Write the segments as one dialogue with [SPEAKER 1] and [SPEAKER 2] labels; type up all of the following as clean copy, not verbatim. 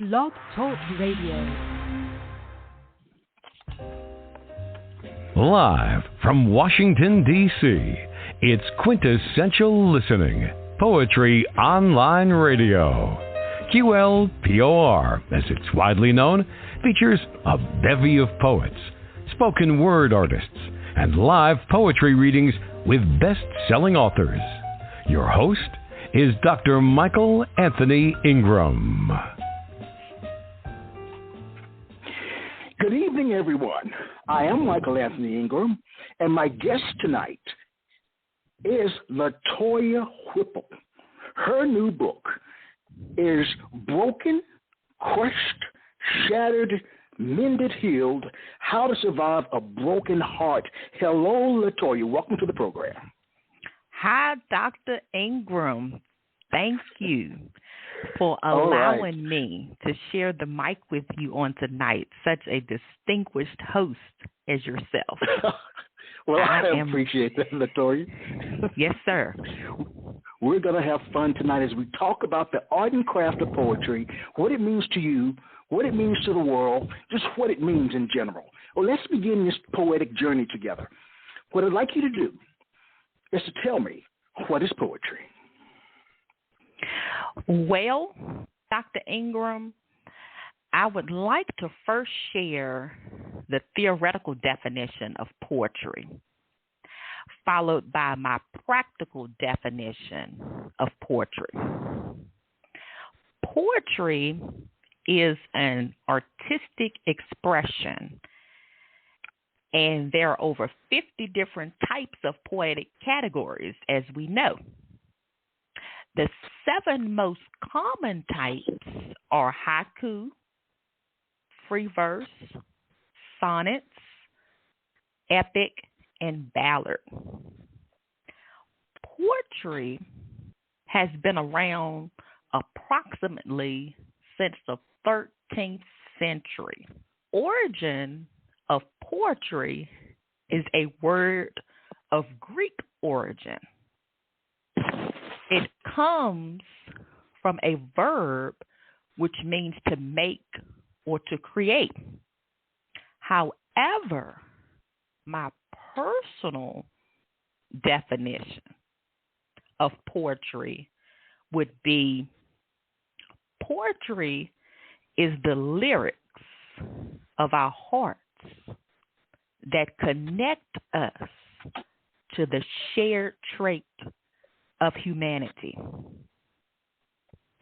[SPEAKER 1] Blog Talk Radio.
[SPEAKER 2] Live from Washington, D.C., it's Quintessential Listening, Poetry Online Radio. QLPOR, as it's widely known, features a bevy of poets, spoken word artists, and live poetry readings with best-selling authors. Your host is Dr. Michael Anthony Ingram.
[SPEAKER 3] Good evening, everyone. I am Michael Anthony Ingram, and my guest tonight is LaToiya Whipple. Her new book is Broken, Crushed, Shattered, Mended, Healed, How to Survive a Broken Heart. Hello, LaToiya. Welcome to the program.
[SPEAKER 4] Hi, Dr. Ingram. Thank you for allowing me to share the mic with you on tonight. Such a distinguished host as yourself.
[SPEAKER 3] Well, I appreciate that, LaToiya.
[SPEAKER 4] Yes, sir.
[SPEAKER 3] We're going to have fun tonight as we talk about the art and craft of poetry, what it means to you, what it means to the world, just what it means in general. Well, let's begin this poetic journey together. What I'd like you to do is to tell me, what is poetry?
[SPEAKER 4] Well, Dr. Ingram, I would like to first share the theoretical definition of poetry, followed by my practical definition of poetry. Poetry is an artistic expression, and there are over 50 different types of poetic categories, as we know. The 7 most common types are haiku, free verse, sonnets, epic, and ballad. Poetry has been around approximately since the 13th century. Origin of poetry is a word of Greek origin. It comes from a verb which means to make or to create. However, my personal definition of poetry would be poetry is the lyrics of our hearts that connect us to the shared trait of humanity.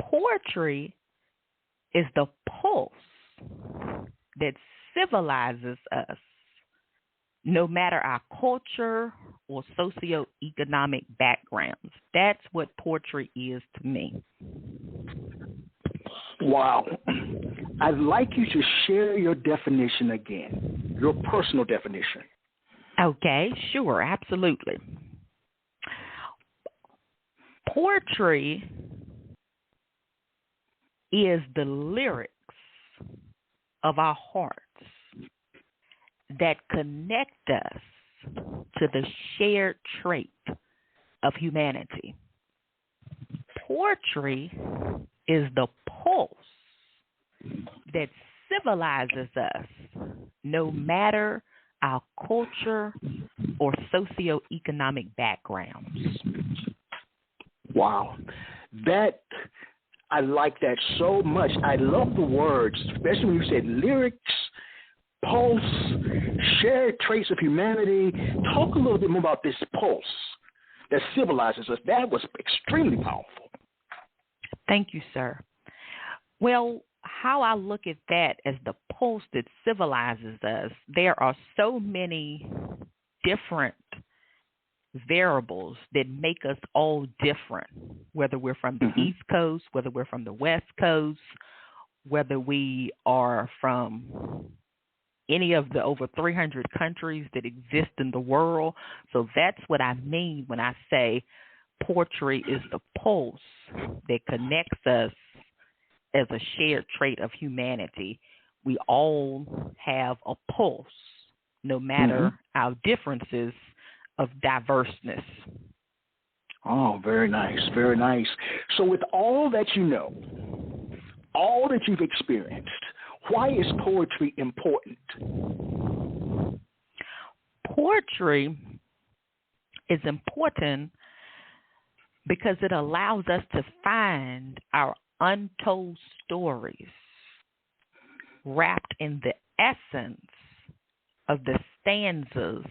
[SPEAKER 4] Poetry is the pulse that civilizes us, no matter our culture or socioeconomic backgrounds. That's what poetry is to me.
[SPEAKER 3] Wow. I'd like you to share your definition again, your personal definition.
[SPEAKER 4] Okay, sure, absolutely. Poetry is the lyrics of our hearts that connect us to the shared trait of humanity. Poetry is the pulse that civilizes us, no matter our culture or socioeconomic backgrounds.
[SPEAKER 3] Wow. I like that so much. I love the words, especially when you said lyrics, pulse, shared traits of humanity. Talk a little bit more about this pulse that civilizes us. That was extremely powerful.
[SPEAKER 4] Thank you, sir. Well, how I look at that as the pulse that civilizes us, there are so many different variables that make us all different, whether we're from the East Coast, whether we're from the West Coast, whether we are from any of the over 300 countries that exist in the world. So that's what I mean when I say poetry is the pulse that connects us as a shared trait of humanity. We all have a pulse, no matter our differences of diverseness.
[SPEAKER 3] Oh, very nice, very nice. So with all that you know, all that you've experienced, why is poetry important?
[SPEAKER 4] Poetry is important because it allows us to find our untold stories wrapped in the essence of the stanzas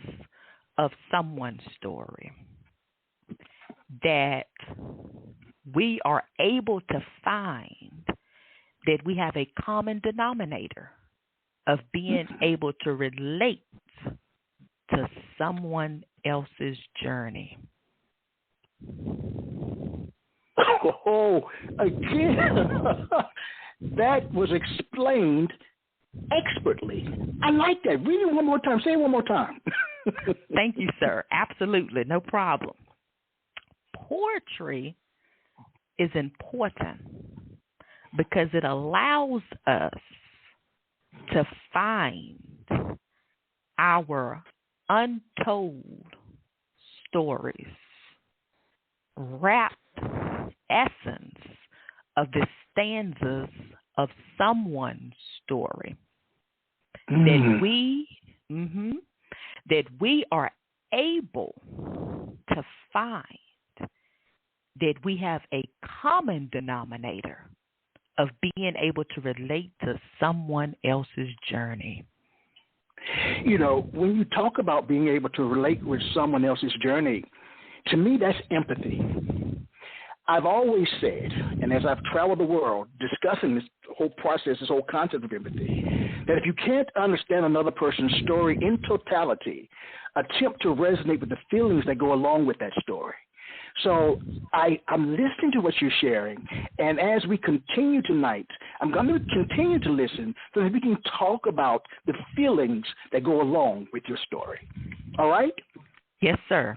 [SPEAKER 4] of someone's story. That we are able to find that we have a common denominator of being able to relate to someone else's journey.
[SPEAKER 3] Oh, again, that was explained expertly. I like that. Read it one more time. Say it one more time.
[SPEAKER 4] Thank you, sir. Absolutely. No problem. Poetry is important because it allows us to find our untold stories, wrapped essence of the stanzas of someone's story that we are able to find that we have a common denominator of being able to relate to someone else's journey.
[SPEAKER 3] You know, when you talk about being able to relate with someone else's journey, to me, that's empathy. I've always said, and as I've traveled the world discussing this whole process, this whole concept of empathy, that if you can't understand another person's story in totality, attempt to resonate with the feelings that go along with that story. So I'm listening to what you're sharing, and as we continue tonight, I'm going to continue to listen so that we can talk about the feelings that go along with your story. All right?
[SPEAKER 4] Yes, sir.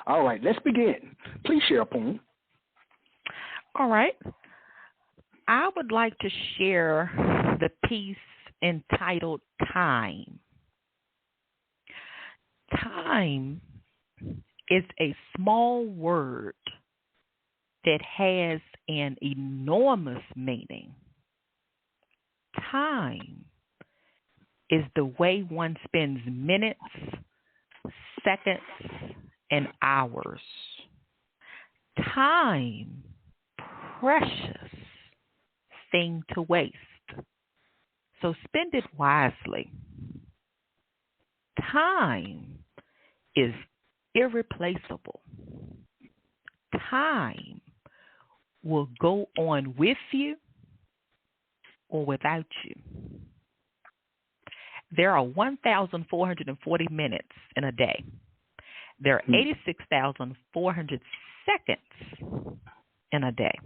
[SPEAKER 3] All right, let's begin. Please share a poem.
[SPEAKER 4] All right. I would like to share the piece entitled Time. Time is a small word that has an enormous meaning. Time is the way one spends minutes, seconds, and hours. Time, precious thing to waste. So spend it wisely. Time is irreplaceable. Time will go on with you or without you. There are 1,440 minutes in a day. There are 86,400 seconds in a day.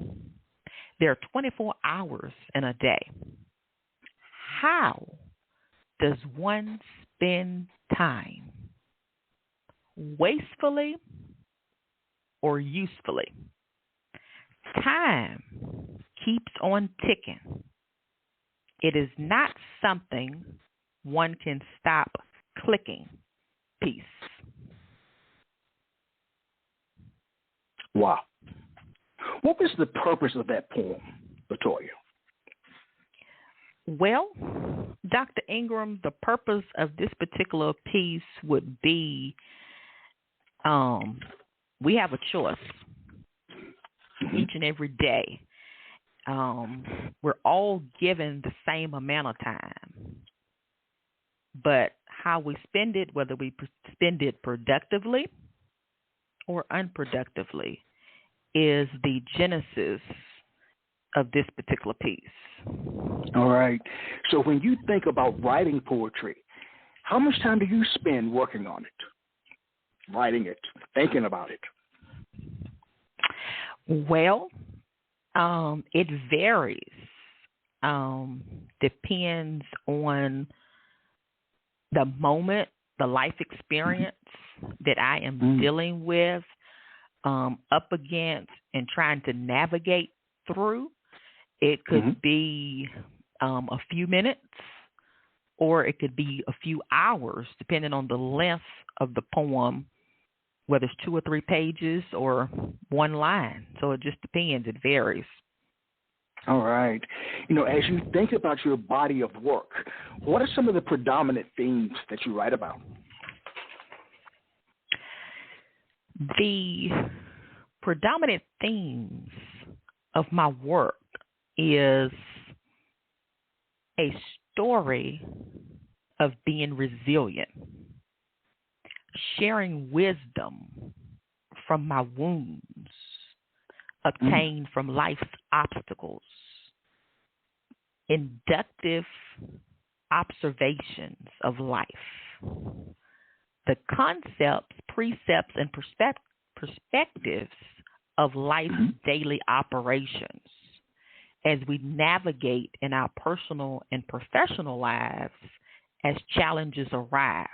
[SPEAKER 4] There are 24 hours in a day. How does one spend time? Wastefully or usefully? Time keeps on ticking. It is not something one can stop clicking. Peace.
[SPEAKER 3] Wow. What was the purpose of that poem, LaToiya?
[SPEAKER 4] Well, Dr. Ingram, the purpose of this particular piece would be we have a choice each and every day. We're all given the same amount of time. But how we spend it, whether we spend it productively or unproductively, is the genesis of this particular piece.
[SPEAKER 3] All right. So when you think about writing poetry, how much time do you spend working on it, writing it, thinking about it?
[SPEAKER 4] Well, it varies. Depends on the moment, the life experience that I am dealing with, up against, and trying to navigate through. It could be a few minutes, or it could be a few hours, depending on the length of the poem, whether it's 2 or 3 pages or one line. So it just depends. It varies.
[SPEAKER 3] All right. As you think about your body of work, what are some of the predominant themes that you write about?
[SPEAKER 4] The predominant themes of my work is a story of being resilient, sharing wisdom from my wounds obtained from life's obstacles, inductive observations of life, the concepts, precepts, and perspectives of life's daily operations as we navigate in our personal and professional lives as challenges arrive.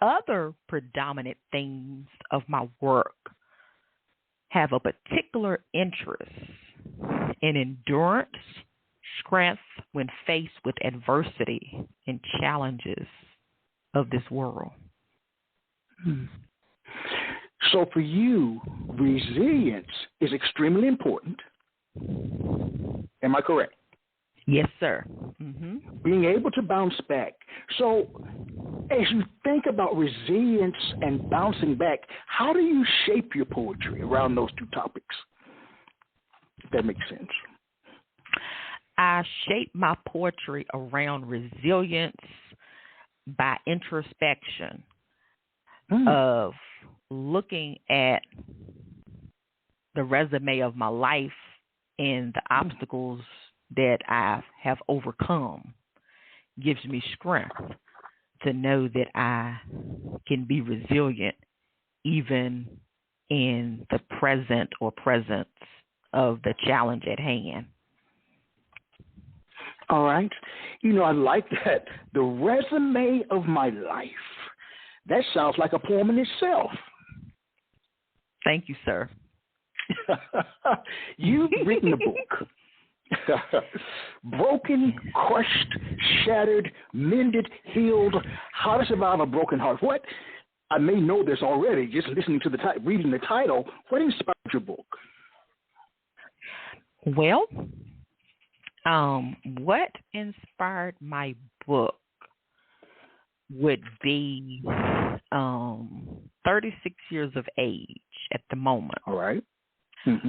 [SPEAKER 4] Other predominant themes of my work have a particular interest in endurance, strength when faced with adversity and challenges of this world.
[SPEAKER 3] So for you, resilience is extremely important. Am I correct?
[SPEAKER 4] Yes, sir.
[SPEAKER 3] Being able to bounce back. So as you think about resilience and bouncing back, how do you shape your poetry around those two topics? If that makes sense.
[SPEAKER 4] I shape my poetry around resilience by introspection of looking at the resume of my life and the obstacles that I have overcome gives me strength to know that I can be resilient even in the present or presence of the challenge at hand.
[SPEAKER 3] All right. I like that. The resume of my life. That sounds like a poem in itself.
[SPEAKER 4] Thank you, sir.
[SPEAKER 3] You've written a book. Broken, crushed, shattered, mended, healed, how to survive a broken heart. What? I may know this already, just listening to reading the title. What inspired your book?
[SPEAKER 4] Well, what inspired my book would be 36 years of age at the moment.
[SPEAKER 3] All right.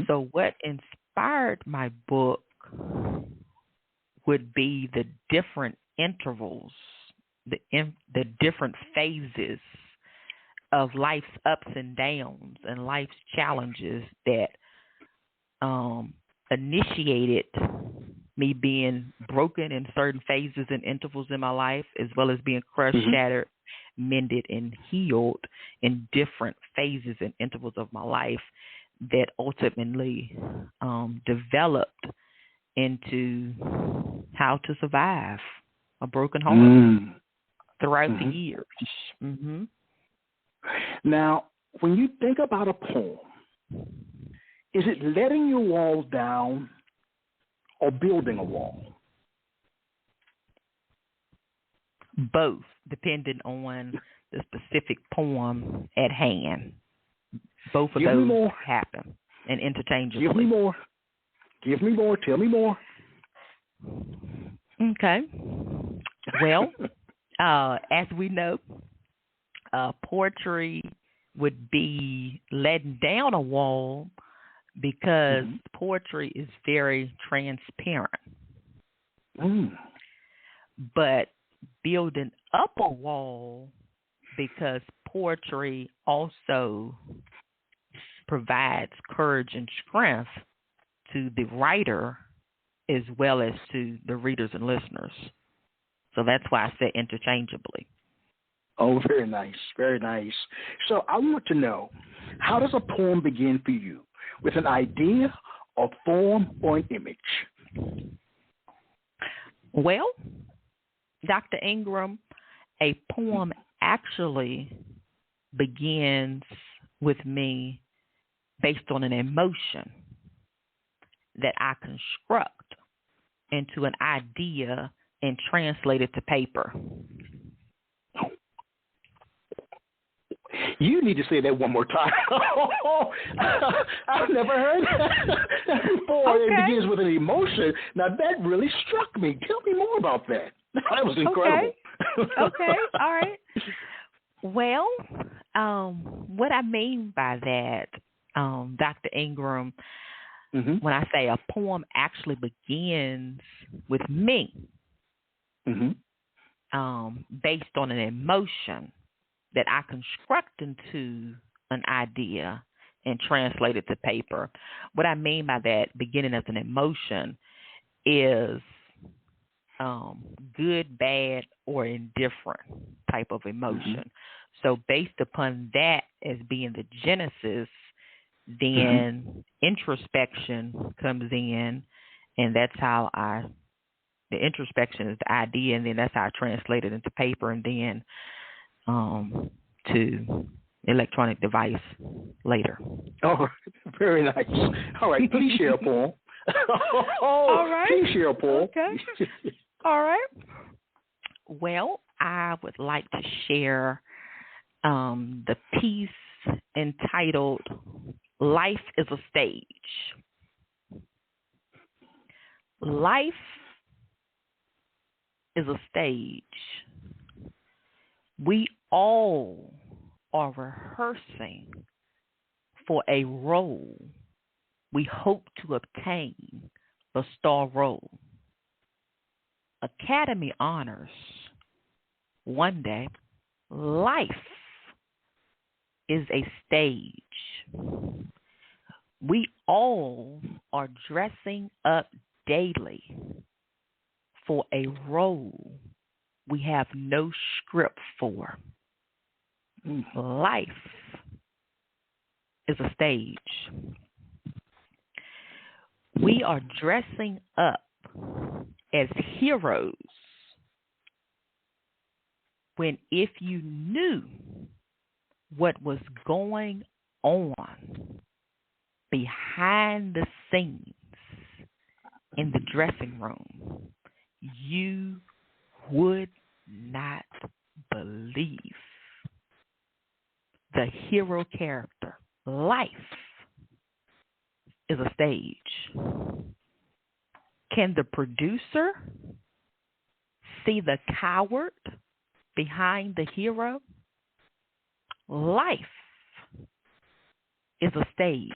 [SPEAKER 4] So what inspired my book would be the different intervals, the different phases of life's ups and downs and life's challenges that initiated me being broken in certain phases and intervals in my life, as well as being crushed, shattered, mended, and healed in different phases and intervals of my life that ultimately developed into how to survive a broken heart throughout the years.
[SPEAKER 3] Now, when you think about a poem, is it letting your wall down or building a wall?
[SPEAKER 4] Both, depending on the specific poem at hand. Both of those happen and interchangeably.
[SPEAKER 3] Give me more. Give me more. Tell me more.
[SPEAKER 4] Okay. Well, as we know, poetry would be letting down a wall because poetry is very transparent. But building up a wall because poetry also provides courage and strength to the writer as well as to the readers and listeners. So that's why I said interchangeably.
[SPEAKER 3] Oh, very nice. Very nice. So I want to know, how does a poem begin for you? With an idea, a form, or an image?
[SPEAKER 4] Well, Dr. Ingram, a poem actually begins with me based on an emotion that I construct into an idea and translate it to paper.
[SPEAKER 3] You need to say that one more time. I've never heard that before.
[SPEAKER 4] Okay.
[SPEAKER 3] It begins with an emotion. Now, that really struck me. Tell me more about that. That was incredible.
[SPEAKER 4] Okay. All right. Well, what I mean by that, Dr. Ingram, when I say a poem actually begins with me, based on an emotion that I construct into an idea and translate it to paper. What I mean by that, beginning as an emotion, is good, bad, or indifferent type of emotion. So based upon that as being the genesis, then introspection comes in, and that's how the introspection is the idea, and then that's how I translate it into paper, and then to electronic device later.
[SPEAKER 3] Oh, very nice. All right, please share a poem.
[SPEAKER 4] All right.
[SPEAKER 3] Please share a poem.
[SPEAKER 4] Okay. All right. Well, I would like to share the piece entitled "Life is a Stage." Life is a stage. We all are rehearsing for a role we hope to obtain, the star role. Academy honors. One day, life is a stage. We all are dressing up daily for a role we have no script for. Life is a stage. We are dressing up as heroes when, if you knew what was going on behind the scenes in the dressing room, you would not believe the hero character. Life is a stage. Can the producer see the coward behind the hero? Life is a stage.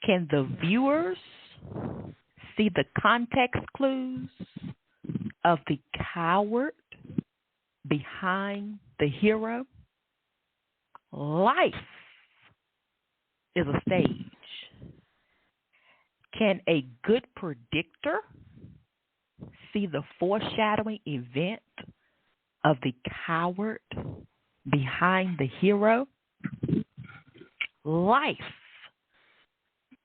[SPEAKER 4] Can the viewers see the context clues of the coward behind the hero? Life is a stage. Can a good predictor see the foreshadowing event of the coward behind the hero? Life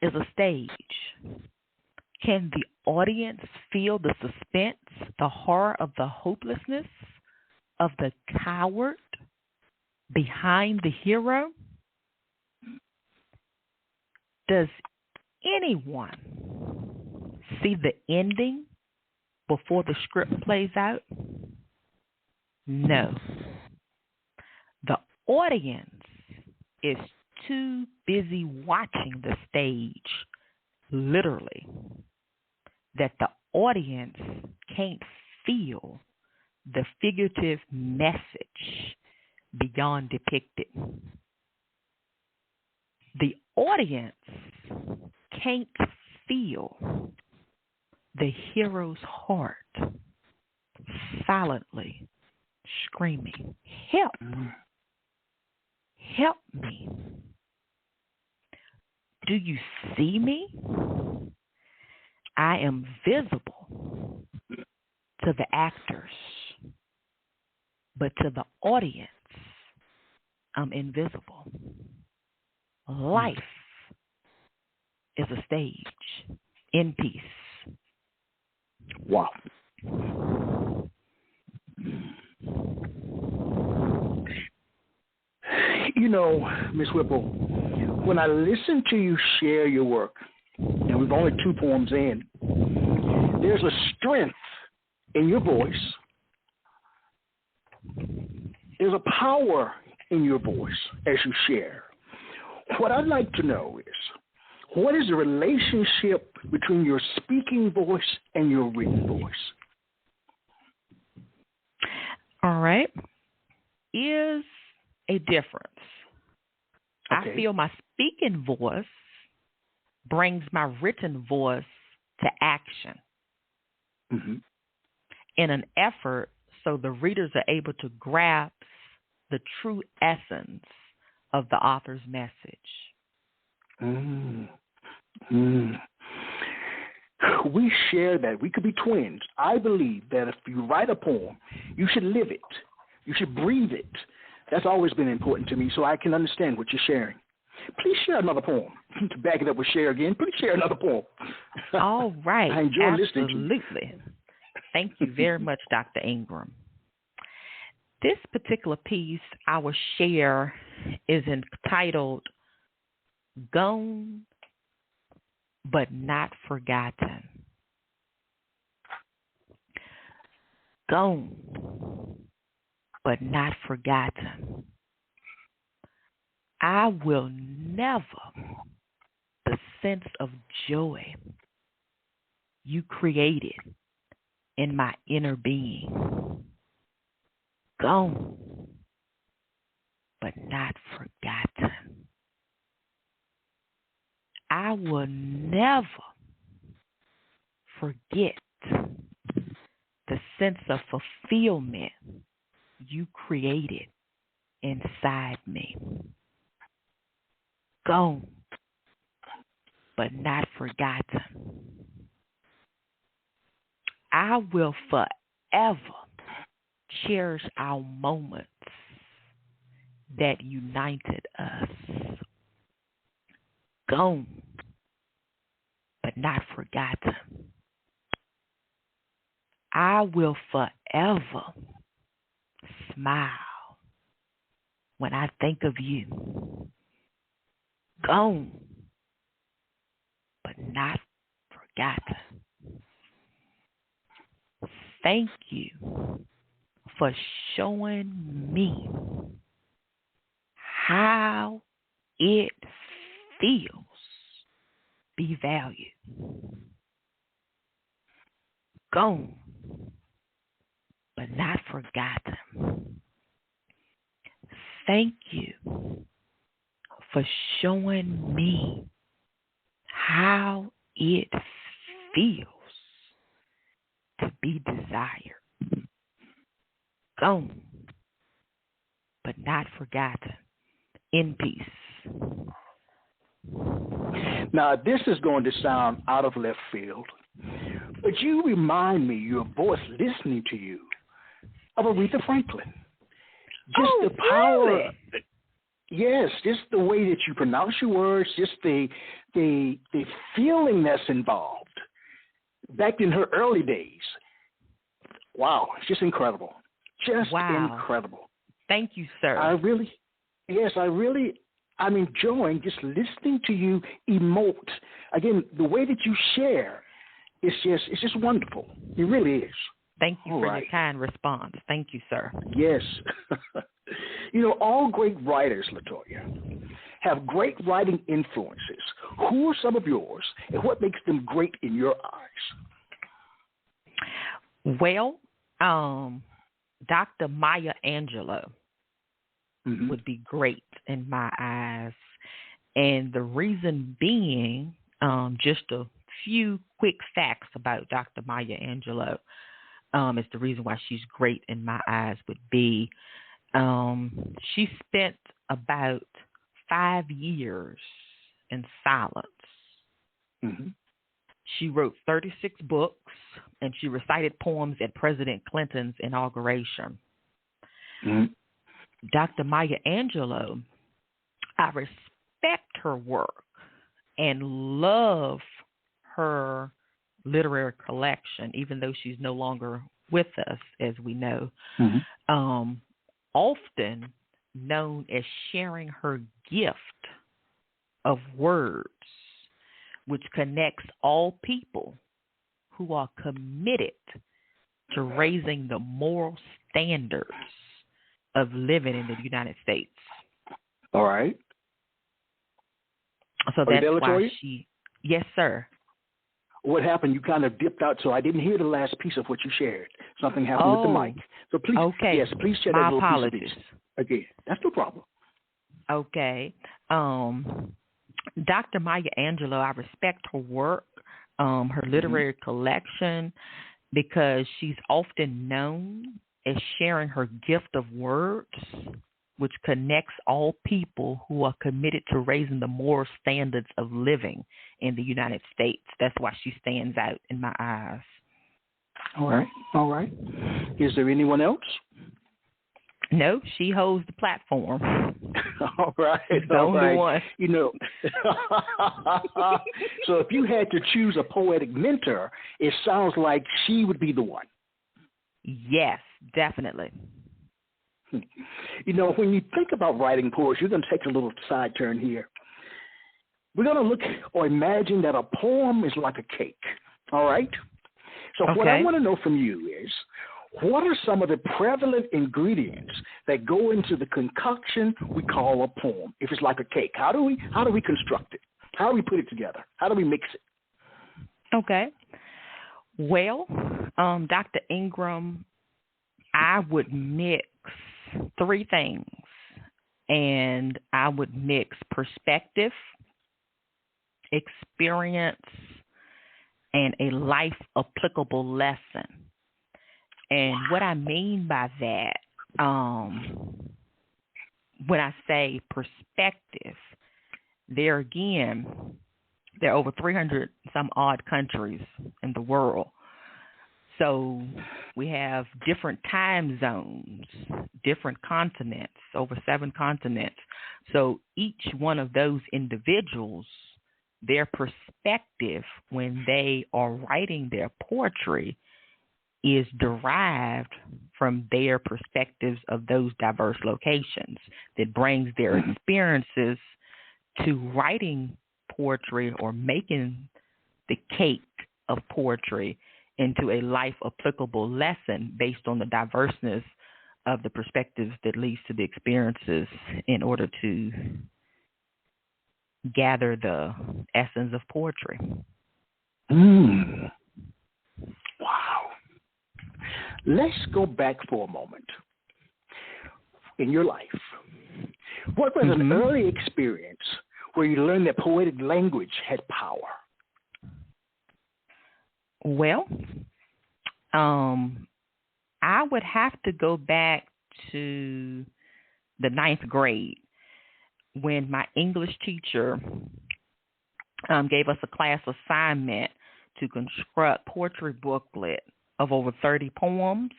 [SPEAKER 4] is a stage. Can the audience feel the suspense, the horror of the hopelessness of the coward behind the hero? Does anyone see the ending before the script plays out? No. The audience is too busy watching the stage, literally, that the audience can't feel the figurative message beyond depicted. The audience can't feel the hero's heart silently screaming, "Help! Help me! Do you see me? I am visible to the actors, but to the audience, I'm invisible." Life is a stage. In peace.
[SPEAKER 3] Wow. You know, Ms. Whipple, when I listen to you share your work, and we've only 2 poems in, there's a strength in your voice. There's a power in your voice as you share. What I'd like to know is, what is the relationship between your speaking voice and your written voice?
[SPEAKER 4] All right. Is a difference.
[SPEAKER 3] Okay.
[SPEAKER 4] I feel my speaking voice brings my written voice to action in an effort so the readers are able to grasp the true essence of the author's message.
[SPEAKER 3] We share that. We could be twins. I believe that if you write a poem, you should live it. You should breathe it. That's always been important to me, so I can understand what you're sharing. Please share another poem. To back it up with share again, please share another poem.
[SPEAKER 4] All right.
[SPEAKER 3] I enjoy listening to you.
[SPEAKER 4] Absolutely. Thank you very much, Dr. Ingram. This particular piece I will share is entitled Gone But Not Forgotten. Gone but not forgotten. I will never the sense of joy you created in my inner being. Gone, but not forgotten. I will never forget the sense of fulfillment you created inside me. Gone, but not forgotten. I will forever cherish our moments that united us. Gone, but not forgotten. I will forever smile when I think of you. Gone, but not forgotten. Thank you for showing me how it feels be valued. Gone, but not forgotten. Thank you for showing me how it feels to be desired. Gone, but not forgotten. In peace.
[SPEAKER 3] Now, this is going to sound out of left field, but you remind me, your voice listening to you, of Aretha Franklin. Just the power.
[SPEAKER 4] Really?
[SPEAKER 3] Yes, just the way that you pronounce your words, just the feeling that's involved. Back in her early days. Wow, it's just incredible. Just incredible.
[SPEAKER 4] Thank you, sir.
[SPEAKER 3] I'm enjoying just listening to you emote. Again, the way that you share, it's just wonderful. It really is.
[SPEAKER 4] Thank you for your kind response. Thank you, sir.
[SPEAKER 3] Yes. All great writers, LaToiya, have great writing influences. Who are some of yours, and what makes them great in your eyes?
[SPEAKER 4] Well, Dr. Maya Angelou would be great in my eyes. And the reason being, just a few quick facts about Dr. Maya Angelou is the reason why she's great in my eyes would be she spent about 5 years in silence. She wrote 36 books, and she recited poems at President Clinton's inauguration. Dr. Maya Angelou, I respect her work and love her literary collection, even though she's no longer with us, as we know. Often known as sharing her gift of words, which connects all people who are committed to raising the moral standards of living in the United States.
[SPEAKER 3] All right.
[SPEAKER 4] So that's
[SPEAKER 3] there,
[SPEAKER 4] why
[SPEAKER 3] LaToiya?
[SPEAKER 4] Yes, sir.
[SPEAKER 3] What happened? You kind of dipped out, so I didn't hear the last piece of what you shared. Something happened with the mic. So please,
[SPEAKER 4] okay.
[SPEAKER 3] Yes, please share that
[SPEAKER 4] My
[SPEAKER 3] little
[SPEAKER 4] apologies.
[SPEAKER 3] piece again. That's no problem.
[SPEAKER 4] Okay. Dr. Maya Angelou, I respect her work, her literary collection, because she's often known as sharing her gift of words, which connects all people who are committed to raising the moral standards of living in the United States. That's why she stands out in my eyes.
[SPEAKER 3] All right. Is there anyone else?
[SPEAKER 4] No, she holds the platform.
[SPEAKER 3] All right.
[SPEAKER 4] The only one.
[SPEAKER 3] You know, so if you had to choose a poetic mentor, it sounds like she would be the one.
[SPEAKER 4] Yes, definitely.
[SPEAKER 3] You know, when you think about writing poetry, you're going to take a little side turn here. We're going to look or imagine that a poem is like a cake, all right? So what I want to know from you is, what are some of the prevalent ingredients that go into the concoction we call a poem? If it's like a cake, how do we construct it? How do we put it together? How do we mix it?
[SPEAKER 4] Okay. Well, Dr. Ingram, I would mix three things, and I would mix perspective, experience, and a life applicable lesson. And what I mean by that, when I say perspective, there are over 300 some odd countries in the world. So we have different time zones, different continents, over 7 continents. So each one of those individuals, their perspective when they are writing their poetry is derived from their perspectives of those diverse locations, that brings their experiences to writing poetry or making the cake of poetry into a life applicable lesson based on the diverseness of the perspectives that leads to the experiences in order to gather the essence of poetry.
[SPEAKER 3] Wow. Let's go back for a moment. In your life, what was an early experience where you learned that poetic language had power?
[SPEAKER 4] Well, I would have to go back to the 9th grade when my English teacher gave us a class assignment to construct poetry booklet of over 30 poems.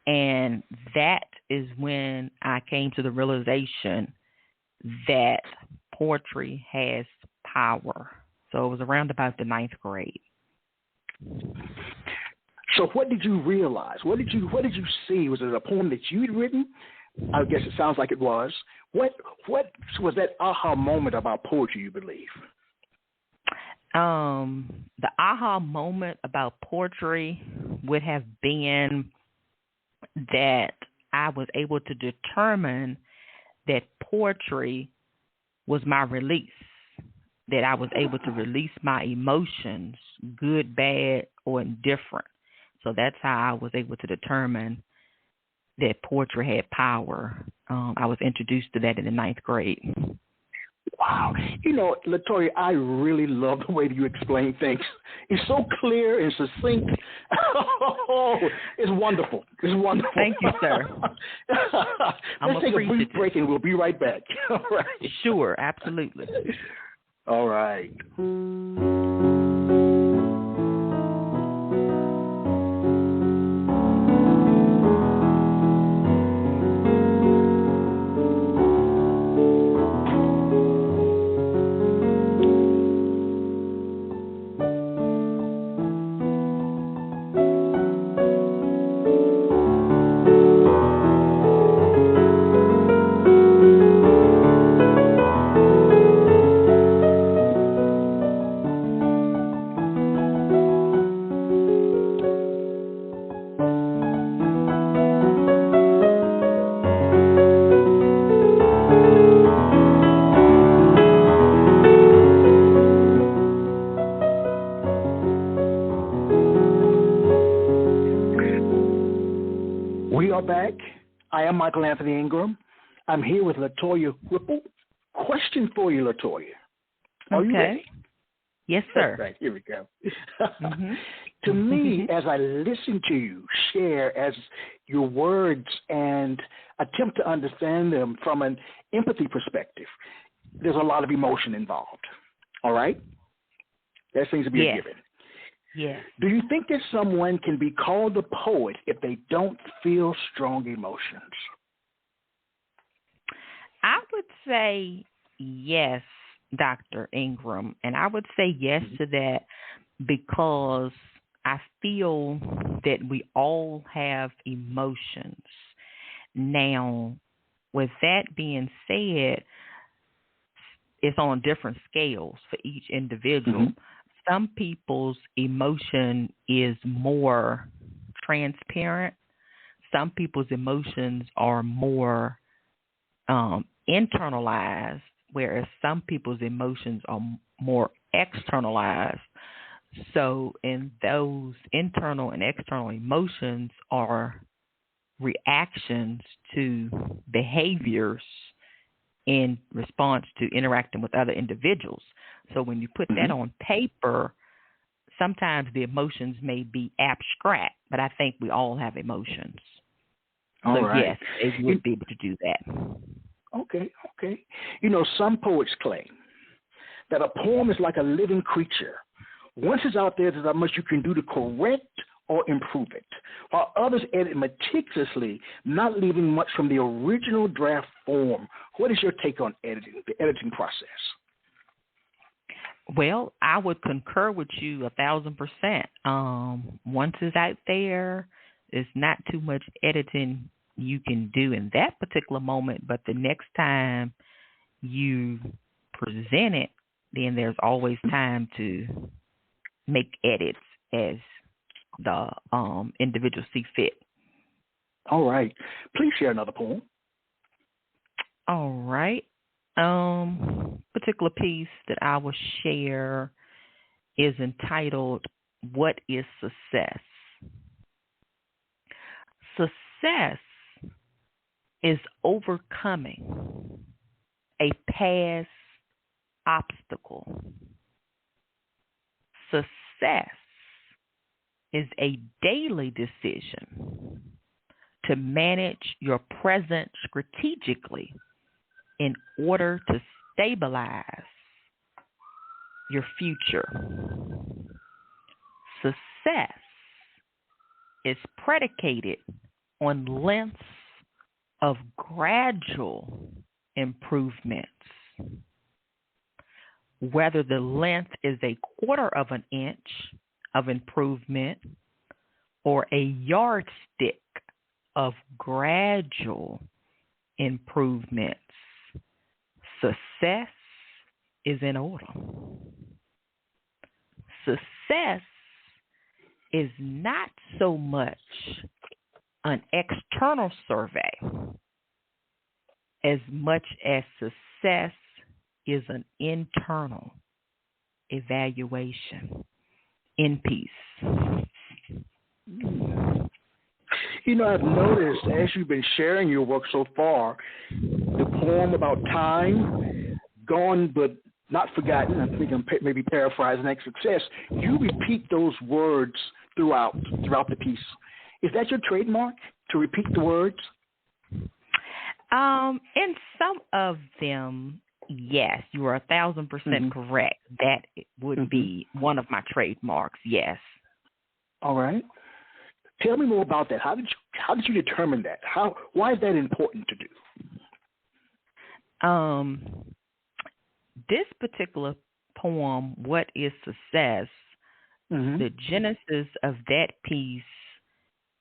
[SPEAKER 4] And that is when I came to the realization that poetry has power. So it was around about the 9th grade.
[SPEAKER 3] So what did you realize? What did you see? Was it a poem that you'd written? I guess it sounds like it was. What was that aha moment about poetry, you believe?
[SPEAKER 4] The aha moment about poetry would have been that I was able to determine that poetry was my release, that I was able to release my emotions, good, bad, or indifferent. So that's how I was able to determine that poetry had power. I was introduced to that in the 9th grade.
[SPEAKER 3] Wow. You know, LaToiya, I really love the way that you explain things. It's so clear and succinct. Oh, it's wonderful. It's wonderful.
[SPEAKER 4] Thank you, sir.
[SPEAKER 3] Let's take a brief break and we'll be right back. All right.
[SPEAKER 4] Sure, absolutely.
[SPEAKER 3] All right. are back. I am Michael Anthony Ingram. I'm here with LaToiya Whipple. Question for you, LaToiya. Are you ready?
[SPEAKER 4] Yes, sir.
[SPEAKER 3] Right, here we go. To me, as I listen to you share as your words and attempt to understand them from an empathy perspective, there's a lot of emotion involved. All right? That seems to be a given.
[SPEAKER 4] Yes.
[SPEAKER 3] Do you think that someone can be called a poet if they don't feel strong emotions?
[SPEAKER 4] I would say yes, Dr. Ingram, and I would say yes to that because I feel that we all have emotions. Now, with that being said, it's on different scales for each individual. Some people's emotion is more transparent. Some people's emotions are more internalized, whereas some people's emotions are more externalized. So, in those internal and external emotions are reactions to behaviors in response to interacting with other individuals. So when you put that on paper, sometimes the emotions may be abstract, but I think we all have emotions.
[SPEAKER 3] All
[SPEAKER 4] so
[SPEAKER 3] right.
[SPEAKER 4] Yes, they would be able to do that.
[SPEAKER 3] Okay. You know, some poets claim that a poem is like a living creature. Once it's out there, there's not much you can do to correct or improve it, while others edit meticulously, not leaving much from the original draft form. What is your take on editing, the editing process?
[SPEAKER 4] Well, I would concur with you 1,000%. Once it's out there, there's not too much editing you can do in that particular moment, but the next time you present it, then there's always time to make edits as the individual see fit.
[SPEAKER 3] All right. Please share another poem.
[SPEAKER 4] All right. Particular piece that I will share is entitled, What is Success? Success is overcoming a past obstacle. Success is a daily decision to manage your present strategically in order to stabilize your future. Success is predicated on lengths of gradual improvements. Whether the length is a quarter of an inch of improvement or a yardstick of gradual improvements, success is in order. Success is not so much an external survey as much as success is an internal evaluation. In peace.
[SPEAKER 3] You know, I've noticed as you've been sharing your work so far, the poem about time, gone but not forgotten, I think I'm maybe paraphrasing that, success, you repeat those words throughout the piece. Is that your trademark, to repeat the words?
[SPEAKER 4] In some of them, yes, you are 1,000% correct. That would be one of my trademarks. Yes. All right.
[SPEAKER 3] Tell me more about that. How did you determine that? Why is that important to do?
[SPEAKER 4] This particular poem, What is Success? The genesis of that piece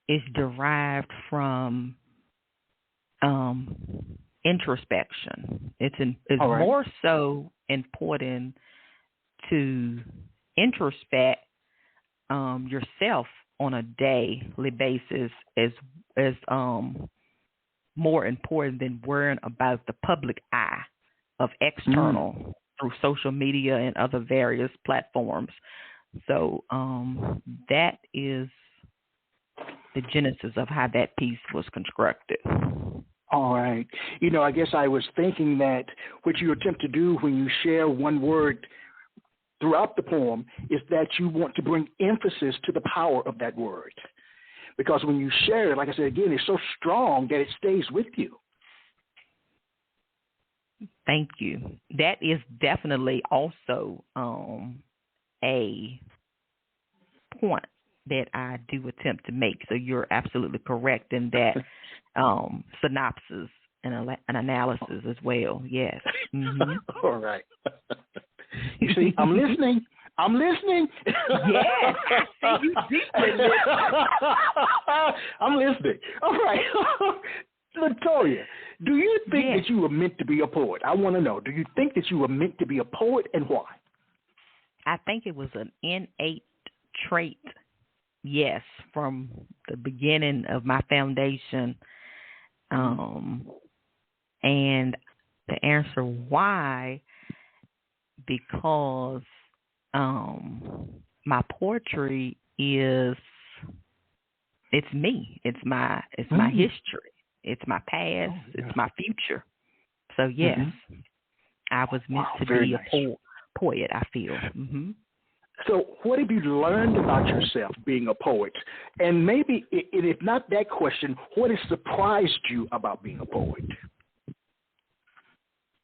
[SPEAKER 4] is derived from introspection. It's more so important to introspect yourself on a daily basis as more important than worrying about the public eye of external through social media and other various platforms. So that is the genesis of how that piece was constructed.
[SPEAKER 3] All right. I guess I was thinking that what you attempt to do when you share one word throughout the poem is that you want to bring emphasis to the power of that word. Because when you share it, like I said again, it's so strong that it stays with you.
[SPEAKER 4] Thank you. That is definitely also a point that I do attempt to make. So you're absolutely correct in that synopsis and an analysis as well. Yes. Mm-hmm.
[SPEAKER 3] All right. You see, I'm listening.
[SPEAKER 4] Yes, I see you deeply listening.
[SPEAKER 3] I'm listening. All right. LaToiya, do you think that you were meant to be a poet? I want to know. Do you think that you were meant to be a poet, and why?
[SPEAKER 4] I think it was an innate trait, yes, from the beginning of my foundation. And the answer why, because my poetry it's me. It's my history. It's my past. It's my future. So yes, I was meant to be a poet. I feel. Mm-hmm.
[SPEAKER 3] So, what have you learned about yourself being a poet? And maybe, if not that question, what has surprised you about being a poet?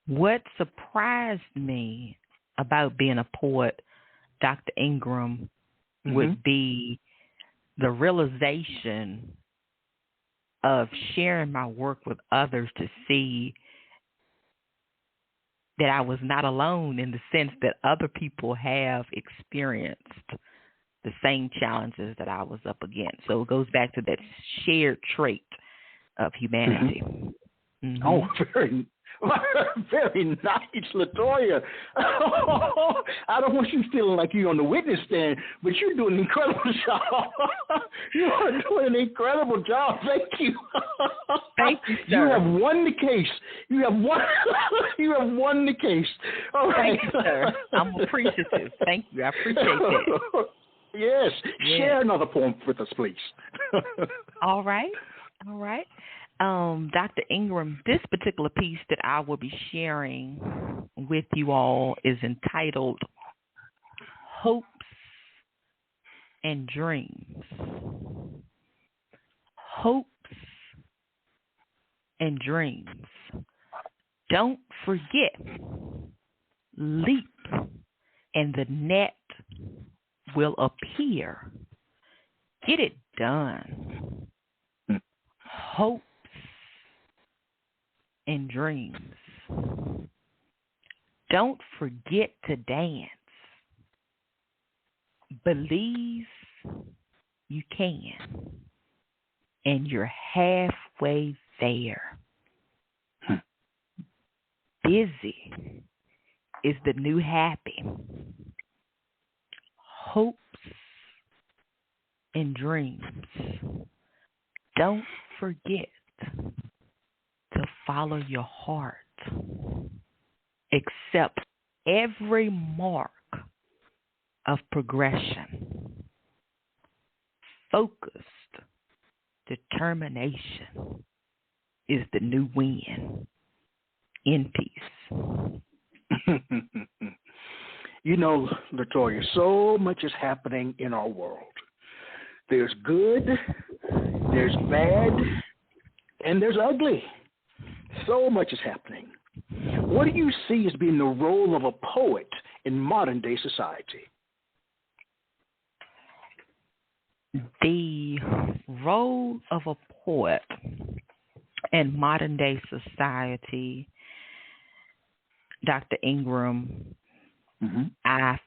[SPEAKER 4] What surprised me about being a poet, Dr. Ingram, would be the realization of sharing my work with others to see that I was not alone, in the sense that other people have experienced the same challenges that I was up against. So it goes back to that shared trait of humanity. Mm-hmm.
[SPEAKER 3] Oh, very nice, LaToiya. I don't want you feeling like you're on the witness stand, but you're doing an incredible job. You are doing an incredible job. Thank you.
[SPEAKER 4] Thank you, sir.
[SPEAKER 3] You have won the case. You have won the case. All right.
[SPEAKER 4] Thank you, sir. I'm appreciative. Thank you. I appreciate that.
[SPEAKER 3] Yes. Share another poem with us, please.
[SPEAKER 4] All right. Dr. Ingram, this particular piece that I will be sharing with you all is entitled Hopes and Dreams. Hopes and dreams. Don't forget, leap and the net will appear. Get it done. Hopes and dreams. Don't forget to dance. Believe you can. And you're halfway there. Busy is the new happy. Hopes and dreams. Don't forget to follow your heart. Accept every mark of progression. Focused determination is the new win. In peace.
[SPEAKER 3] You know, LaToiya, so much is happening in our world. There's good, there's bad, and there's ugly. So much is happening. What do you see as being the role of a poet in modern day society?
[SPEAKER 4] The role of a poet in modern day society, Dr. Ingram, I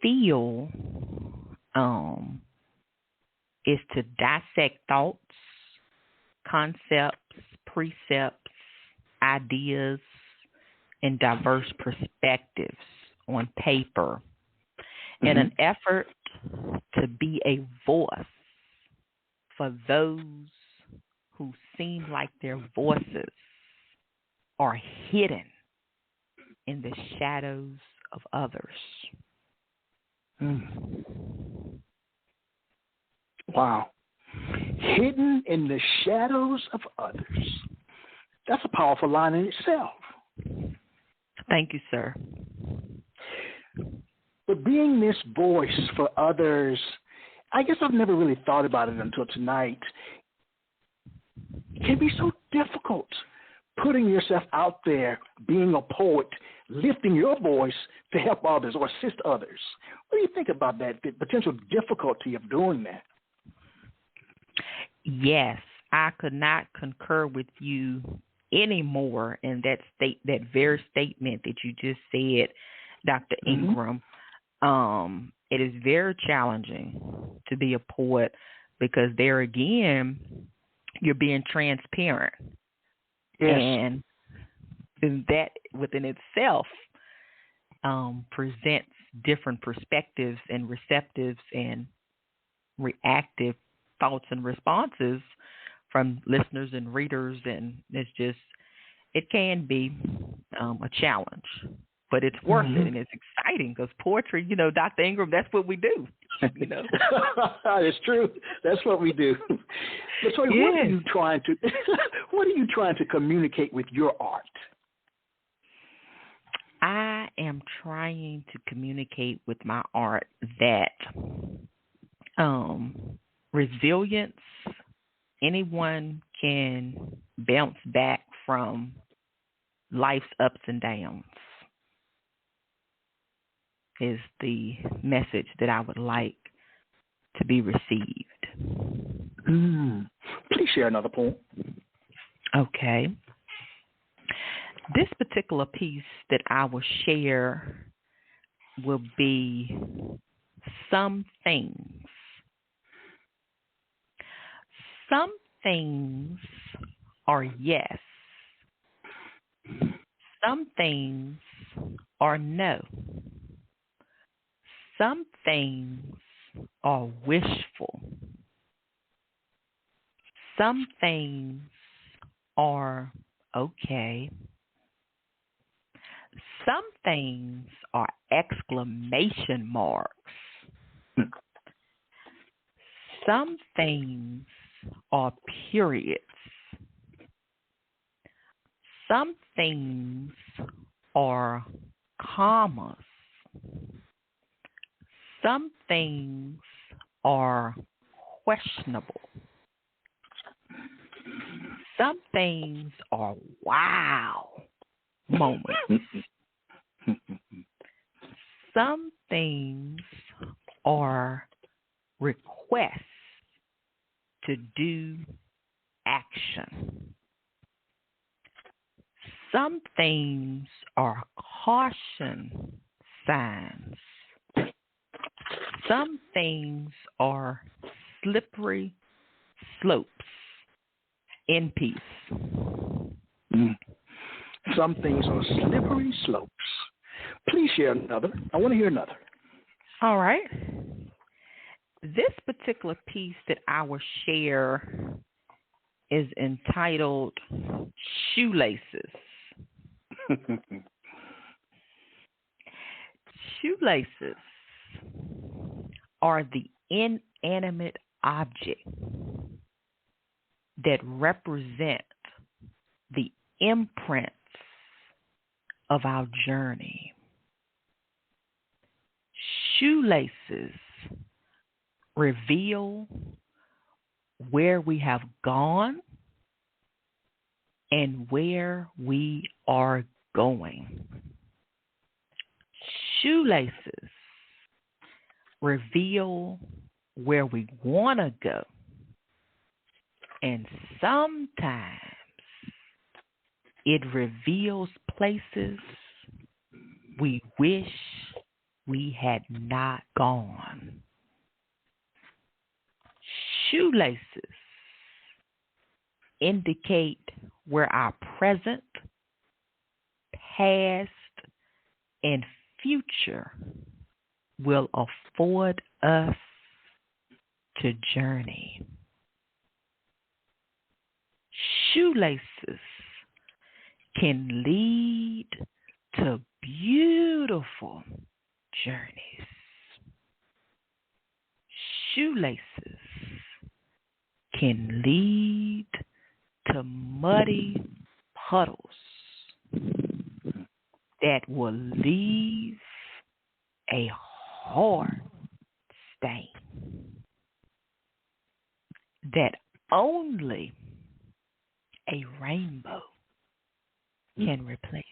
[SPEAKER 4] feel is to dissect thoughts, concepts, precepts, ideas, and diverse perspectives on paper in an effort to be a voice for those who seem like their voices are hidden in the shadows of others.
[SPEAKER 3] Wow. hidden in the shadows of others. That's a powerful line in itself.
[SPEAKER 4] Thank you, sir.
[SPEAKER 3] But being this voice for others, I guess I've never really thought about it until tonight. It can be so difficult putting yourself out there, being a poet, lifting your voice to help others or assist others. What do you think about that, the potential difficulty of doing that?
[SPEAKER 4] Yes, I could not concur with you anymore in that very statement that you just said, Dr. Ingram. It is very challenging to be a poet because there again, you're being transparent.
[SPEAKER 3] Yes.
[SPEAKER 4] And that within itself presents different perspectives and receptives and reactive thoughts and responses from listeners and readers. And it can be a challenge, but it's worth it and it's exciting because poetry, Dr. Ingram, that's what we do.
[SPEAKER 3] It's true. That's what we do. LaToiya,
[SPEAKER 4] yes.
[SPEAKER 3] what are you trying to communicate with your art?
[SPEAKER 4] I am trying to communicate with my art that resilience, anyone can bounce back from life's ups and downs, is the message that I would like to be received.
[SPEAKER 3] Please share another poem.
[SPEAKER 4] Okay. This particular piece that I will share will be Some Things. Some things are yes. Some things are no. Some things are wishful. Some things are okay. Some things are exclamation marks. Some things are periods. Some things are commas. Some things are questionable. Some things are wow moments. Some things are requests to do action. Some things are caution signs. Some things are slippery slopes. In peace.
[SPEAKER 3] Some things are slippery slopes. Please share another. I want to hear another.
[SPEAKER 4] All right. This particular piece that I will share is entitled Shoelaces. Shoelaces are the inanimate object that represent the imprints of our journey. Shoelaces reveal where we have gone and where we are going. Shoelaces reveal where we want to go. And sometimes it reveals places we wish we had not gone. Shoelaces indicate where our present, past, and future will afford us to journey. Shoelaces can lead to beautiful journeys. Shoelaces can lead to muddy puddles that will leave a hard stain that only a rainbow can replace.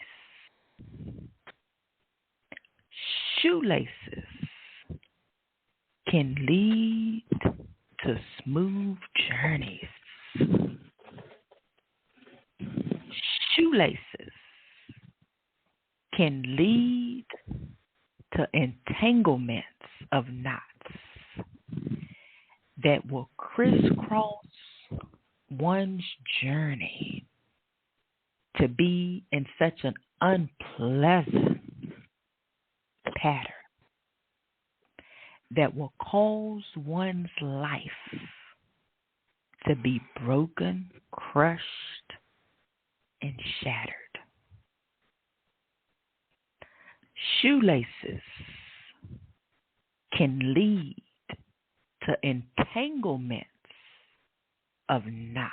[SPEAKER 4] Shoelaces can lead to smooth journeys. Shoelaces can lead to entanglements of knots that will crisscross one's journey to be in such an unpleasant pattern that will cause one's life to be broken, crushed, and shattered. Shoelaces can lead to entanglements of knots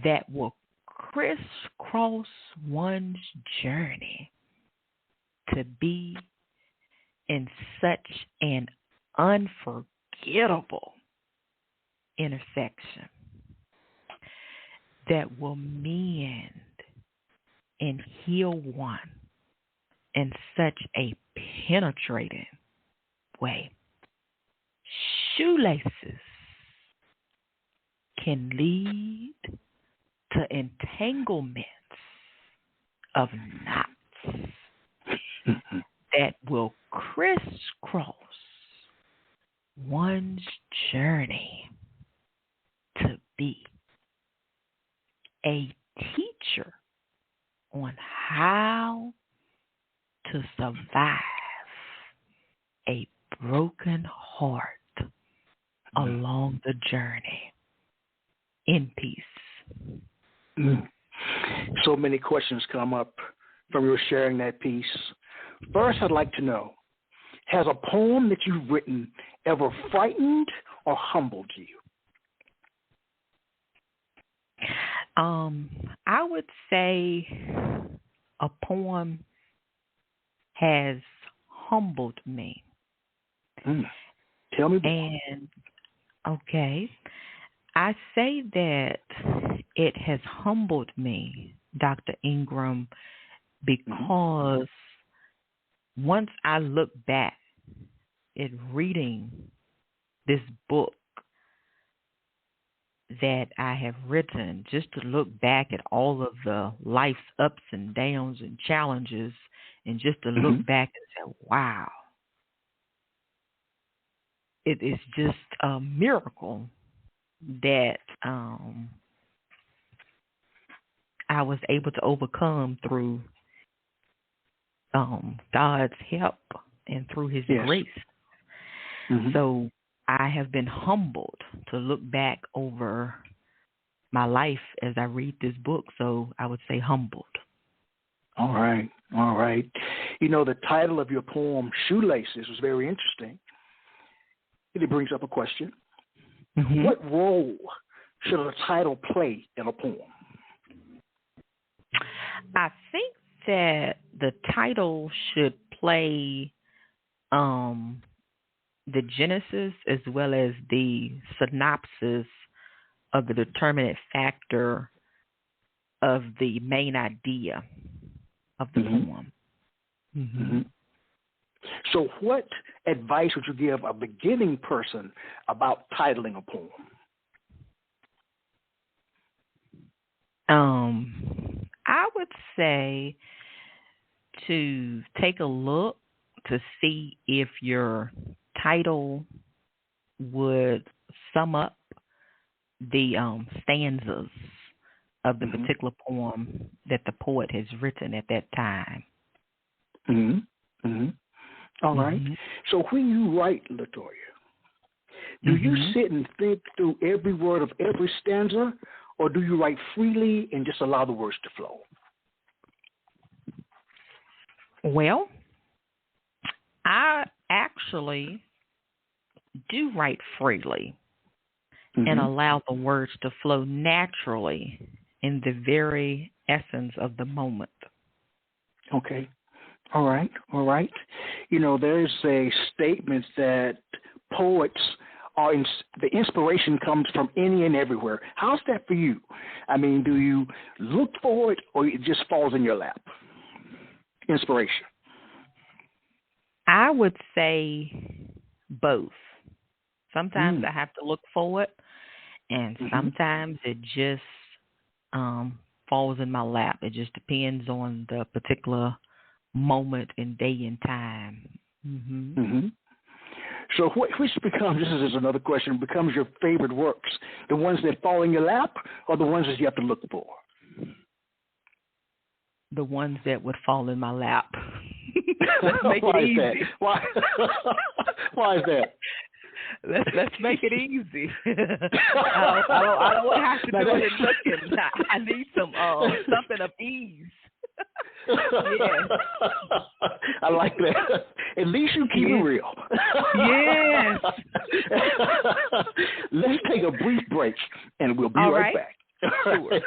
[SPEAKER 4] that will crisscross one's journey to be in such an unforgettable intersection that will mend and heal one in such a penetrating way. Shoelaces can lead to entanglements of knots that will crisscross one's journey to be a teacher on how to survive a broken heart along the journey in peace.
[SPEAKER 3] So many questions come up from your sharing that piece. First, I'd like to know, has a poem that you've written ever frightened or humbled you?
[SPEAKER 4] I would say a poem has humbled me.
[SPEAKER 3] Tell me more.
[SPEAKER 4] And, okay, I say that it has humbled me, Dr. Ingram, because once I look back at reading this book that I have written, just to look back at all of the life's ups and downs and challenges, and just to look back and say, wow, it is just a miracle that I was able to overcome through God's help and through His grace. So I have been humbled to look back over my life as I read this book. So I would say humbled.
[SPEAKER 3] All right. All right. You know, the title of your poem, Shoelaces, was very interesting. It brings up a question. What role should a title play in a poem?
[SPEAKER 4] I think that the title should play the genesis as well as the synopsis of the determinant factor of the main idea of the poem.
[SPEAKER 3] So what advice would you give a beginning person about titling a poem?
[SPEAKER 4] I would say to take a look to see if your title would sum up the stanzas of the particular poem that the poet has written at that time.
[SPEAKER 3] All right. So when you write, LaToiya, do you sit and think through every word of every stanza, or do you write freely and just allow the words to flow?
[SPEAKER 4] Well, I actually do write freely. and allow the words to flow naturally in the very essence of the moment.
[SPEAKER 3] Okay. All right. There's a statement that poets are the inspiration comes from any and everywhere. How's that for you? I mean, do you look for it or it just falls in your lap? Inspiration.
[SPEAKER 4] I would say both. Sometimes I have to look for it, and sometimes it just falls in my lap. It just depends on the particular moment and day and time.
[SPEAKER 3] So which becomes, this is another question, becomes your favorite works? The ones that fall in your lap or the ones that you have to look for?
[SPEAKER 4] The ones that would fall in my lap. Let's make it easy.
[SPEAKER 3] Is that? Why is that?
[SPEAKER 4] Let's make it easy. I don't have to do it in looking. I need something of ease. Yes.
[SPEAKER 3] I like that. At least you keep it real.
[SPEAKER 4] Yes.
[SPEAKER 3] Let's take a brief break, and we'll be right back.
[SPEAKER 4] Sure.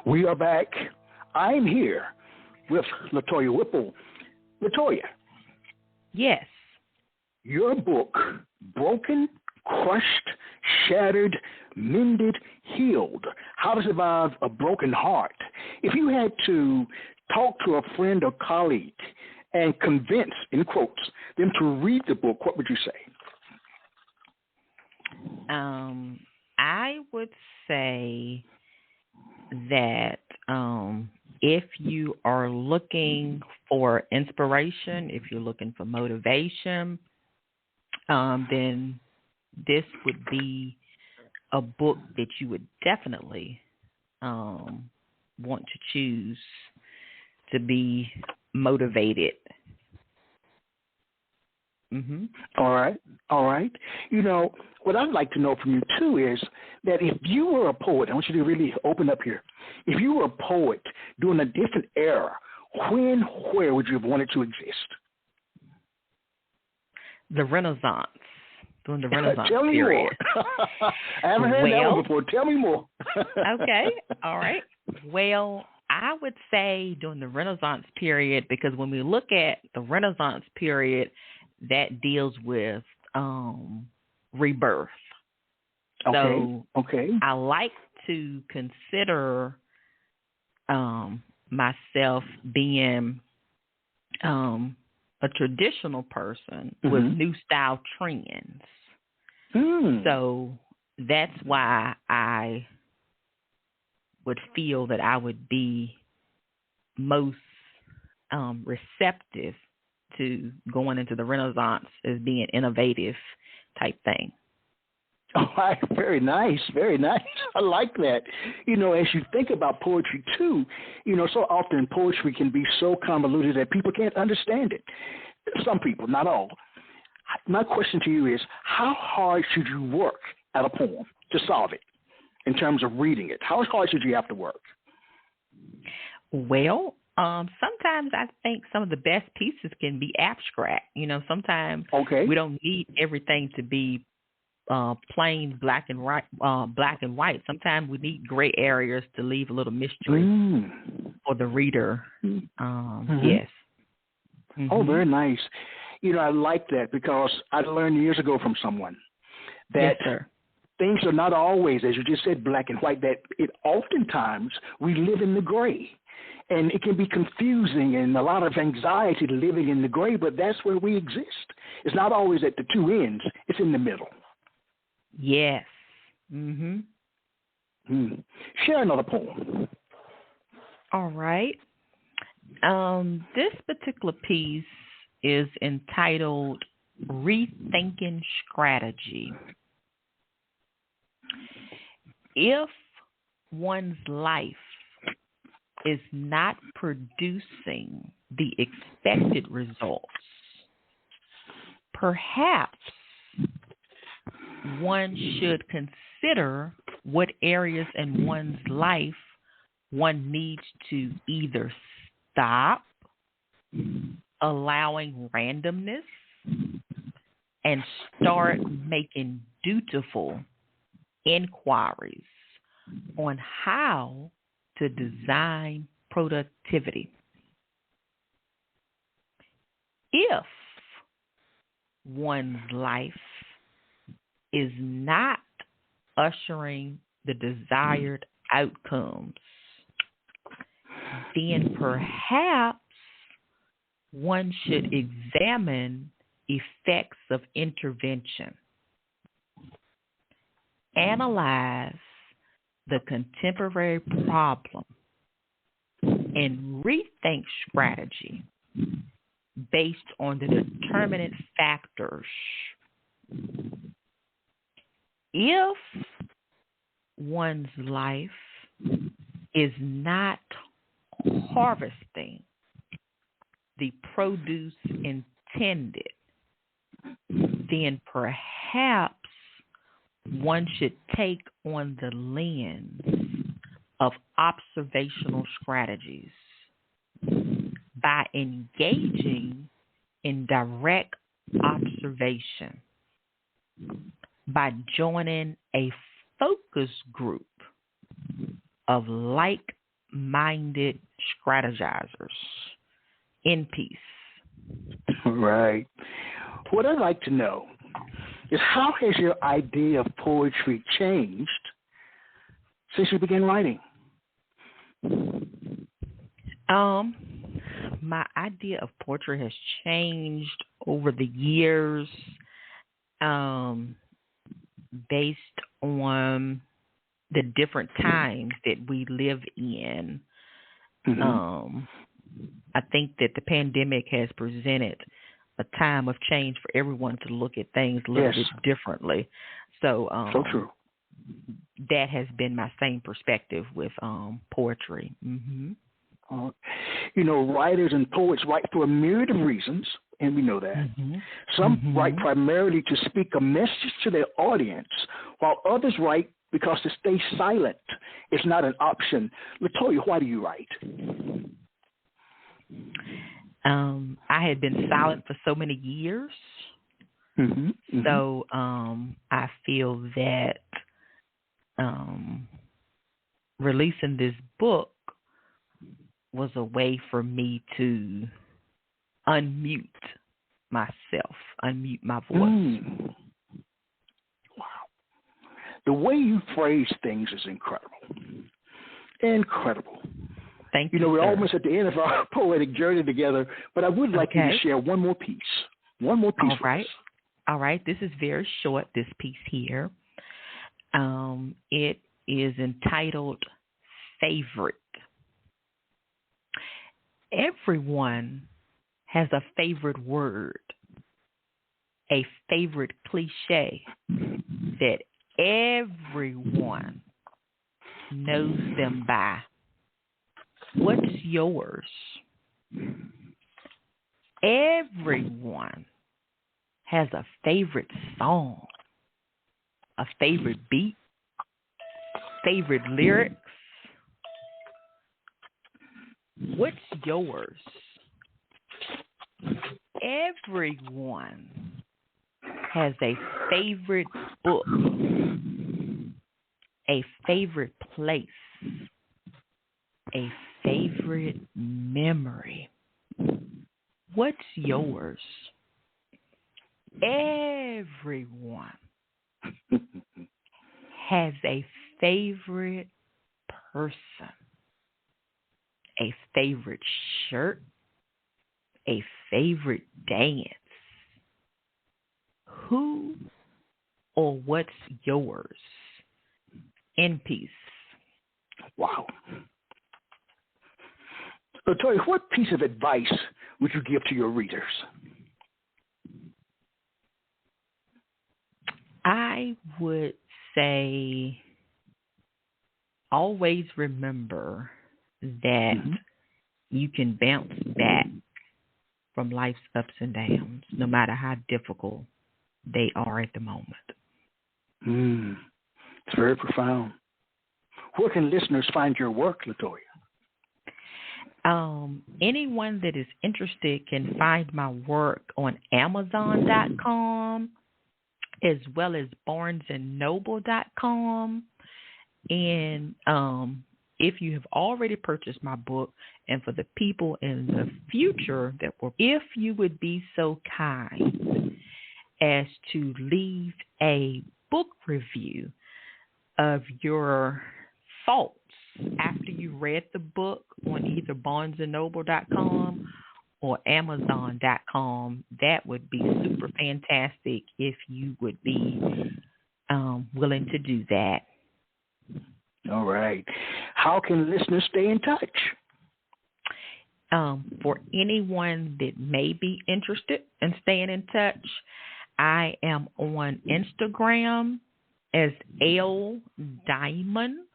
[SPEAKER 3] We are back. I'm here with LaToiya Whipple. LaToiya.
[SPEAKER 4] Yes.
[SPEAKER 3] Your book, Broken, Crushed, Shattered, Mended, Healed, How to Survive a Broken Heart. If you had to talk to a friend or colleague and convince, in quotes, them to read the book, what would you say?
[SPEAKER 4] I would say that if you are looking for inspiration, if you're looking for motivation, then this would be a book that you would definitely want to choose to be motivated.
[SPEAKER 3] All right. What I'd like to know from you, too, is that if you were a poet, I want you to really open up here. If you were a poet during a different era, where would you have wanted to exist?
[SPEAKER 4] The Renaissance. During the Renaissance
[SPEAKER 3] Tell me
[SPEAKER 4] period.
[SPEAKER 3] More. I haven't heard that one before. Tell me more.
[SPEAKER 4] Okay. All right. Well, I would say during the Renaissance period, because when we look at the Renaissance period, that deals with rebirth. So I like to consider myself being a traditional person with new style trends. So that's why I would feel that I would be most receptive to going into the Renaissance as being innovative type thing.
[SPEAKER 3] All right, very nice, very nice. I like that. As you think about poetry too, so often poetry can be so convoluted that people can't understand it. Some people, not all. My question to you is, how hard should you work at a poem to solve it in terms of reading it? How hard should you have to work?
[SPEAKER 4] Well, sometimes I think some of the best pieces can be abstract. Sometimes we don't need everything to be plain black and white. Sometimes we need gray areas to leave a little mystery for the reader. Yes.
[SPEAKER 3] Oh, very nice. I like that because I learned years ago from someone that things are not always, as you just said, black and white, that it oftentimes we live in the gray. And it can be confusing and a lot of anxiety living in the gray, but that's where we exist. It's not always at the two ends. It's in the middle.
[SPEAKER 4] Yes.
[SPEAKER 3] Share another poem.
[SPEAKER 4] All right. This particular piece is entitled Rethinking Strategy. If one's life is not producing the expected results, perhaps one should consider what areas in one's life one needs to either stop allowing randomness and start making dutiful inquiries on how to design productivity. If one's life is not ushering the desired outcomes, then perhaps one should examine effects of intervention, analyze the contemporary problem, and rethink strategy based on the determinant factors. If one's life is not harvesting the produce intended, then perhaps one should take on the lens of observational strategies by engaging in direct observation, by joining a focus group of like-minded strategizers. In peace.
[SPEAKER 3] Right. What I'd like to know is, how has your idea of poetry changed since you began writing?
[SPEAKER 4] My idea of poetry has changed over the years, based on the different times that we live in. I think that the pandemic has presented a time of change for everyone to look at things a little bit differently. So
[SPEAKER 3] true.
[SPEAKER 4] That has been my same perspective with poetry.
[SPEAKER 3] Writers and poets write for a myriad of reasons, and we know that. Some write primarily to speak a message to their audience, while others write because to stay silent is not an option. LaToiya, why do you write?
[SPEAKER 4] I had been silent for so many years. So I feel that releasing this book was a way for me to unmute myself, unmute my voice.
[SPEAKER 3] Wow. The way you phrase things is incredible. Incredible.
[SPEAKER 4] Thank you.
[SPEAKER 3] We're
[SPEAKER 4] sir.
[SPEAKER 3] almost at the end of our poetic journey together, but I would like you to share one more piece. One more piece.
[SPEAKER 4] All right. This is very short, this piece here. It is entitled Favorite. Everyone has a favorite word, a favorite cliche that everyone knows them by. What's yours? Everyone has a favorite song, a favorite beat, favorite lyrics. What's yours? Everyone has a favorite book, a favorite place, a favorite memory. What's yours? Everyone has a favorite person, a favorite shirt, a favorite dance? Who or what's yours? In peace.
[SPEAKER 3] Wow. LaToiya, what piece of advice would you give to your readers?
[SPEAKER 4] I would say always remember that you can bounce back from life's ups and downs, no matter how difficult they are at the moment.
[SPEAKER 3] It's very profound. Where can listeners find your work, LaToiya?
[SPEAKER 4] Anyone that is interested can find my work on Amazon.com as well as BarnesandNoble.com. And if you have already purchased my book, and for the people in the future that will, if you would be so kind as to leave a book review of your thoughts after you read the book on either BarnesandNoble.com or Amazon.com, that would be super fantastic if you would be willing to do that.
[SPEAKER 3] All right. How can listeners stay in touch?
[SPEAKER 4] For anyone that may be interested in staying in touch, I am on Instagram as L Diamond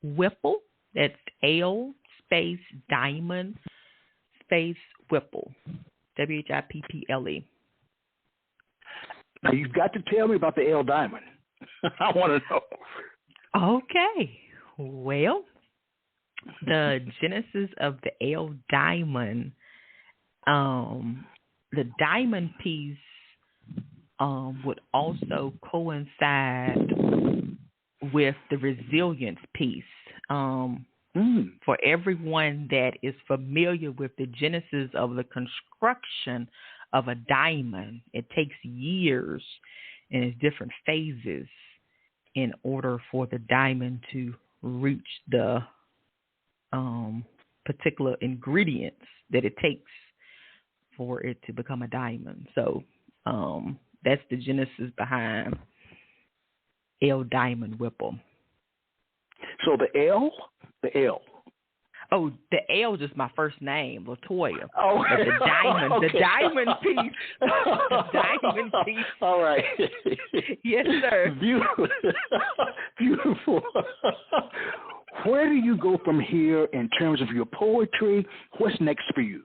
[SPEAKER 4] Whipple. That's L space Diamond space Whipple. WHIPPLE.
[SPEAKER 3] Now, you've got to tell me about the L Diamond. I want to know.
[SPEAKER 4] Okay. Well, the genesis of the L Diamond, the diamond piece would also coincide with the resilience piece. For everyone that is familiar with the genesis of the construction of a diamond, it takes years and it's different phases in order for the diamond to reach the particular ingredients that it takes for it to become a diamond. So that's the genesis behind L Diamond Whipple.
[SPEAKER 3] So the L?
[SPEAKER 4] Oh, the L is just my first name, LaToiya.
[SPEAKER 3] Oh,
[SPEAKER 4] but the diamond,
[SPEAKER 3] okay.
[SPEAKER 4] the diamond piece. The diamond piece.
[SPEAKER 3] All right.
[SPEAKER 4] Yes, sir.
[SPEAKER 3] Beautiful. Beautiful. Where do you go from here in terms of your poetry? What's next for you?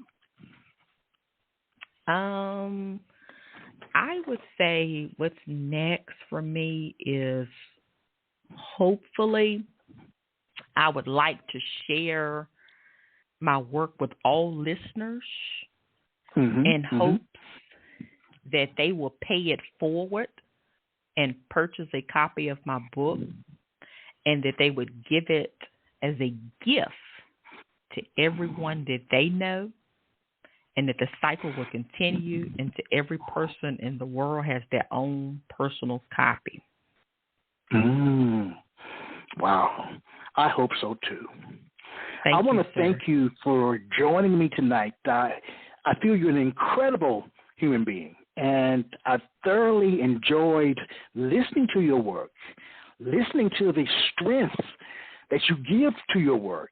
[SPEAKER 4] I would say what's next for me is hopefully I would like to share my work with all listeners in hopes that they will pay it forward and purchase a copy of my book, and that they would give it as a gift to everyone that they know, and that the cycle will continue until every person in the world has their own personal copy.
[SPEAKER 3] Wow. I hope so, too.
[SPEAKER 4] I
[SPEAKER 3] want to thank you for joining me tonight. I feel you're an incredible human being, and I thoroughly enjoyed listening to your work, listening to the strength that you give to your work.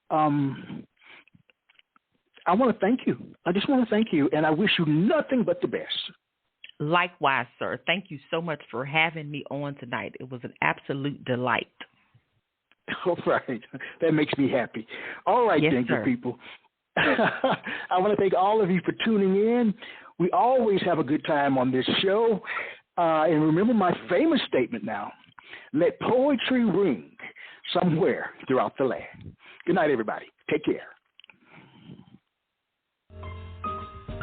[SPEAKER 3] I want to thank you. I just want to thank you, and I wish you nothing but the best.
[SPEAKER 4] Likewise, sir. Thank you so much for having me on tonight. It was an absolute delight.
[SPEAKER 3] All right. That makes me happy. All right,
[SPEAKER 4] yes,
[SPEAKER 3] then,
[SPEAKER 4] sir.
[SPEAKER 3] Good people. I want to thank all of you for tuning in. We always have a good time on this show. And remember my famous statement now. Let poetry ring somewhere throughout the land. Good night, everybody. Take care.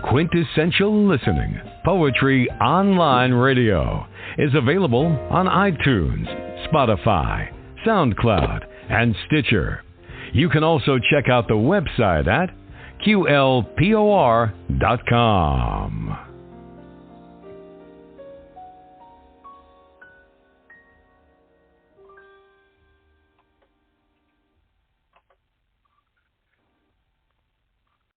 [SPEAKER 2] Quintessential Listening, Poetry Online Radio, is available on iTunes, Spotify, SoundCloud, and Stitcher. You can also check out the website at QLPOR.com.